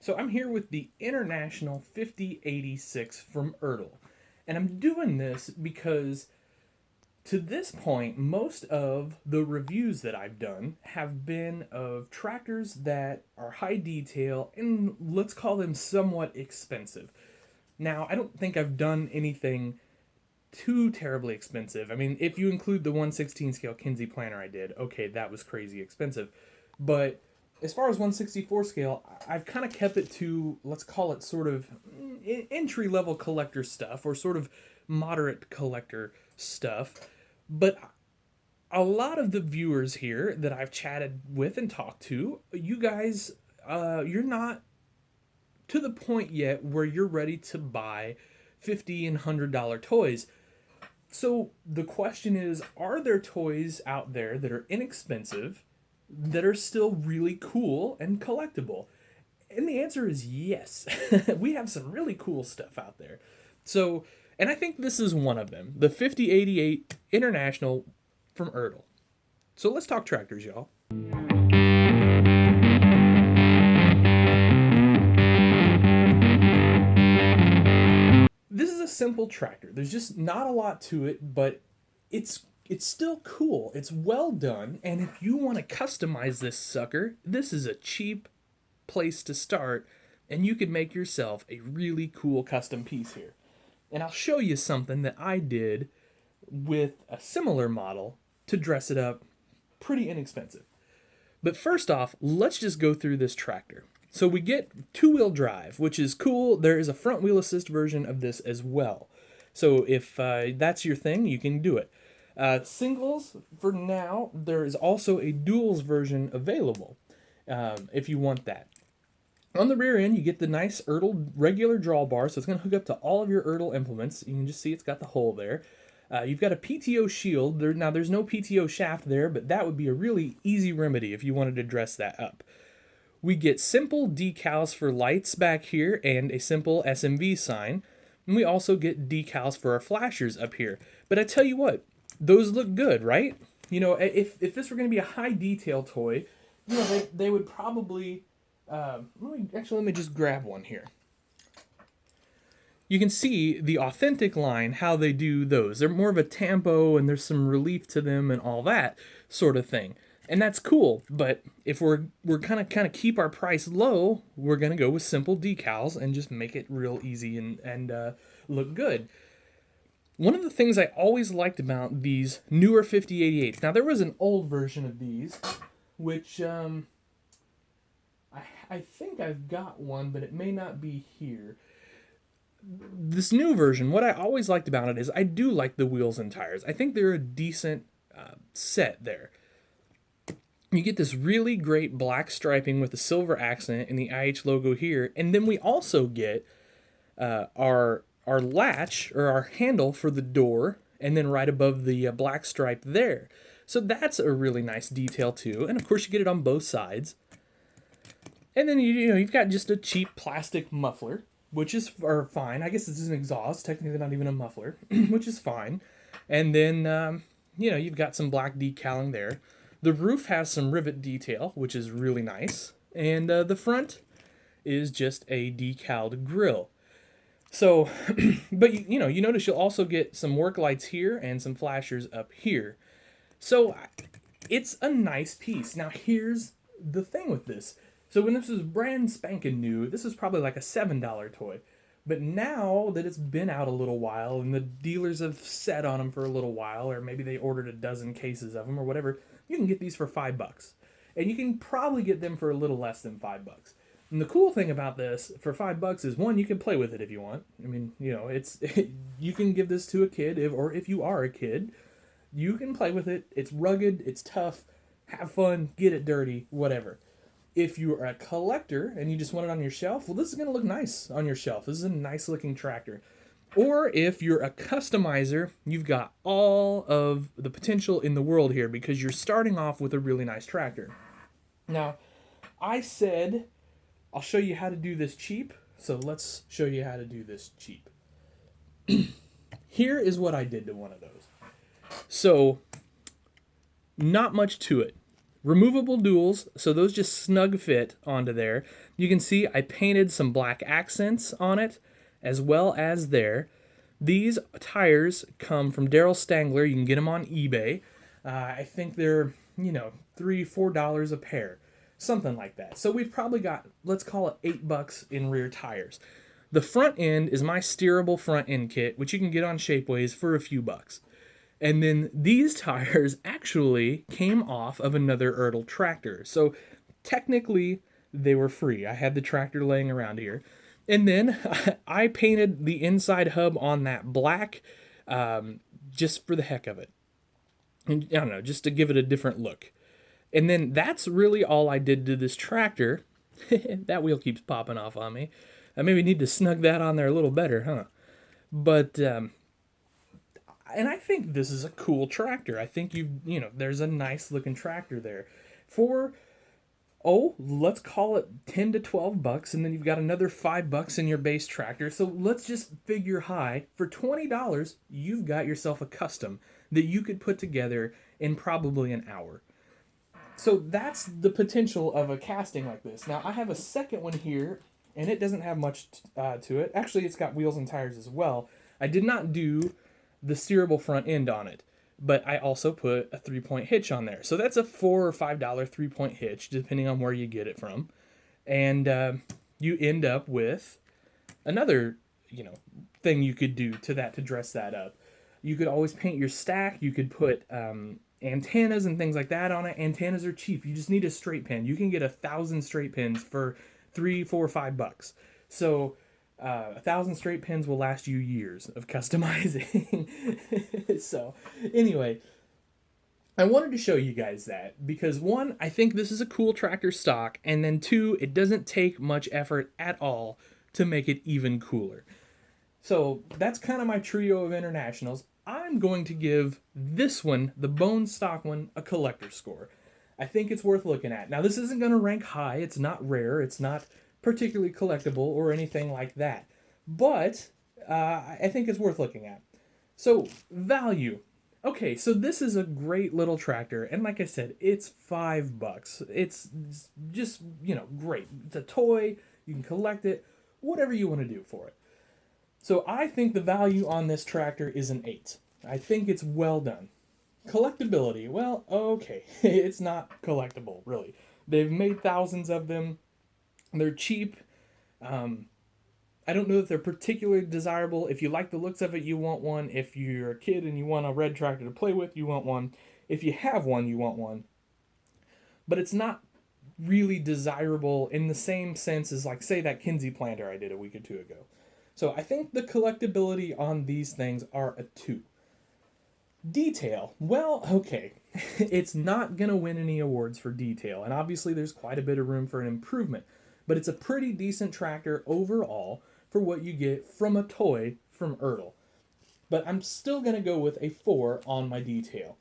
So I'm here with the International 5086 from Ertl. And I'm doing this because to this point, most of the reviews that I've done have been of tractors that are high detail and let's call them somewhat expensive. Now, I don't think I've done anything too terribly expensive. I mean, if you include the 1/16 scale Kinsey planner I did, okay, that was crazy expensive. But as far as 1/64 scale, I've kind of kept it to, let's call it sort of entry level collector stuff or sort of moderate collector stuff. But a lot of the viewers here that I've chatted with and talked to, you guys, you're not to the point yet where you're ready to buy $50 and $100 toys. So the question is, are there toys out there that are inexpensive that are still really cool and collectible? And the answer is yes. We have some really cool stuff out there. So, and I think this is one of them, the 5088 International from Ertl. So let's talk tractors, y'all. This is a simple tractor. There's just not a lot to it, but it's still cool. It's well done, and if you want to customize this sucker, this is a cheap place to start, and you could make yourself a really cool custom piece here. And I'll show you something that I did with a similar model to dress it up pretty inexpensive. But first off, let's just go through this tractor. So we get two-wheel drive, which is cool. There is a front wheel assist version of this as well. So if that's your thing, you can do it. Singles, for now, there is also a duals version available if you want that. On the rear end, you get the nice Ertl regular drawbar, so it's going to hook up to all of your Ertl implements. You can just see it's got the hole there. You've got a PTO shield. Now, there's no PTO shaft there, but that would be a really easy remedy if you wanted to dress that up. We get simple decals for lights back here and a simple SMV sign. And we also get decals for our flashers up here. But I tell you what, those look good, right? You know, if this were going to be a high detail toy, you know, they would probably... let me just grab one here. You can see the authentic line, how they do those. They're more of a tempo and there's some relief to them and all that sort of thing. And that's cool, but if we're kind of keep our price low, we're going to go with simple decals and just make it real easy and look good. One of the things I always liked about these newer 5088s, now there was an old version of these, which I think I've got one, but it may not be here. This new version, what I always liked about it is I do like the wheels and tires. I think they're a decent set there. You get this really great black striping with the silver accent and the IH logo here, and then we also get our latch or our handle for the door, and then right above the black stripe there. So that's a really nice detail too, and of course you get it on both sides. And then you've got just a cheap plastic muffler, which is fine. I guess this is an exhaust, technically not even a muffler, which is fine. And then you've got some black decaling there. The roof has some rivet detail, which is really nice. And the front is just a decaled grille. So, but you notice you'll also get some work lights here and some flashers up here. So it's a nice piece. Now here's the thing with this. So when this was brand spanking new, this was probably like a $7 toy. But now that it's been out a little while and the dealers have sat on them for a little while, or maybe they ordered a dozen cases of them or whatever, you can get these for $5. And you can probably get them for a little less than $5. And the cool thing about this for $5 is, one, you can play with it if you want. I mean, you can give this to a kid, or if you are a kid, you can play with it. It's rugged, it's tough, have fun, get it dirty, whatever. If you're a collector and you just want it on your shelf, well, this is going to look nice on your shelf. This is a nice looking tractor. Or if you're a customizer, you've got all of the potential in the world here because you're starting off with a really nice tractor. Now, I said I'll show you how to do this cheap, so let's show you how to do this cheap. Here is what I did to one of those. So, not much to it. Removable duals, so those just snug fit onto there. You can see I painted some black accents on it, as well as there. These tires come from Daryl Stangler. You can get them on eBay. I think they're, $3-4 a pair, something like that. So we've probably got, let's call it $8 in rear tires. The front end is my Steerable Front End Kit, which you can get on Shapeways for a few bucks. And then these tires actually came off of another Ertl tractor. So technically, they were free. I had the tractor laying around here. And then I painted the inside hub on that black just for the heck of it. And I don't know, just to give it a different look. And then that's really all I did to this tractor. That wheel keeps popping off on me. I maybe need to snug that on there a little better, huh? But and I think this is a cool tractor. I think there's a nice looking tractor there. For, let's call it $10 to $12, and then you've got another $5 in your base tractor. So let's just figure high. For $20, you've got yourself a custom that you could put together in probably an hour. So that's the potential of a casting like this. Now, I have a second one here, and it doesn't have much to it. Actually, it's got wheels and tires as well. I did not do the steerable front end on it, but I also put a 3-point hitch on there. So that's a $4 or $5 3-point hitch, depending on where you get it from. And you end up with another, thing you could do to that to dress that up. You could always paint your stack. You could put antennas and things like that on it. Antennas are cheap. You just need a straight pin. You can get 1,000 straight pins for $3, $4, $5. So 1,000 straight pins will last you years of customizing. So anyway, I wanted to show you guys that because one, I think this is a cool tractor stock, and then two, it doesn't take much effort at all to make it even cooler. So that's kind of my trio of internationals. I'm going to give this one, the bone stock one, a collector score. I think it's worth looking at. Now, this isn't going to rank high. It's not rare. It's not particularly collectible or anything like that. But I think it's worth looking at. So, value. Okay, so this is a great little tractor. And like I said, it's $5. It's just, great. It's a toy. You can collect it. Whatever you want to do for it. So I think the value on this tractor is an 8. I think it's well done. Collectability, well, okay. It's not collectible, really. They've made thousands of them. They're cheap. I don't know that they're particularly desirable. If you like the looks of it, you want one. If you're a kid and you want a red tractor to play with, you want one. If you have one, you want one. But it's not really desirable in the same sense as, like, say, that Kinsey planter I did a week or two ago. So I think the collectability on these things are a 2. Detail. Well, okay. It's not going to win any awards for detail, and obviously there's quite a bit of room for an improvement. But it's a pretty decent tractor overall for what you get from a toy from Ertl. But I'm still going to go with a 4 on my detail.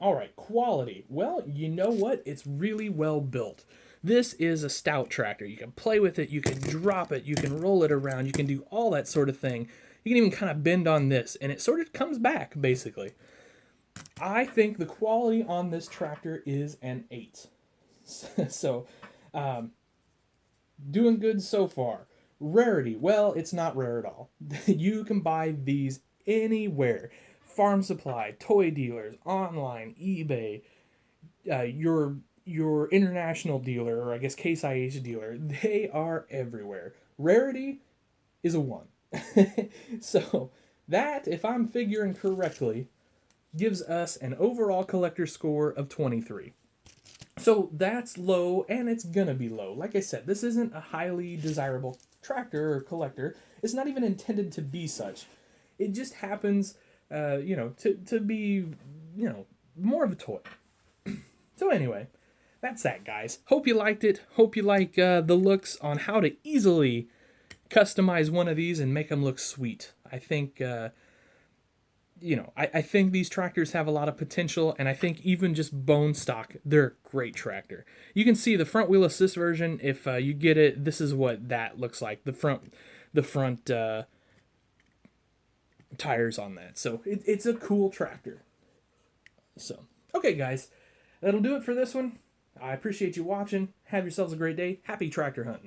Alright, quality. Well, you know what? It's really well built. This is a stout tractor. You can play with it, you can drop it, you can roll it around, you can do all that sort of thing. You can even kind of bend on this, and it sort of comes back, basically. I think the quality on this tractor is an 8. So, doing good so far. Rarity. Well, it's not rare at all. You can buy these anywhere. Farm supply, toy dealers, online, eBay, your international dealer, or I guess Case IH dealer, they are everywhere. Rarity is a 1. So that, if I'm figuring correctly, gives us an overall collector score of 23. So that's low, and it's gonna be low. Like I said, this isn't a highly desirable tractor or collector. It's not even intended to be such. It just happens, to be, more of a toy. So anyway, that's that, guys. Hope you liked it. Hope you like the looks on how to easily customize one of these and make them look sweet. I think, I think these tractors have a lot of potential, and I think even just bone stock, they're a great tractor. You can see the front wheel assist version. If you get it, this is what that looks like. The front tires on that. So it's a cool tractor. So, okay, guys. That'll do it for this one. I appreciate you watching. Have yourselves a great day. Happy tractor hunting.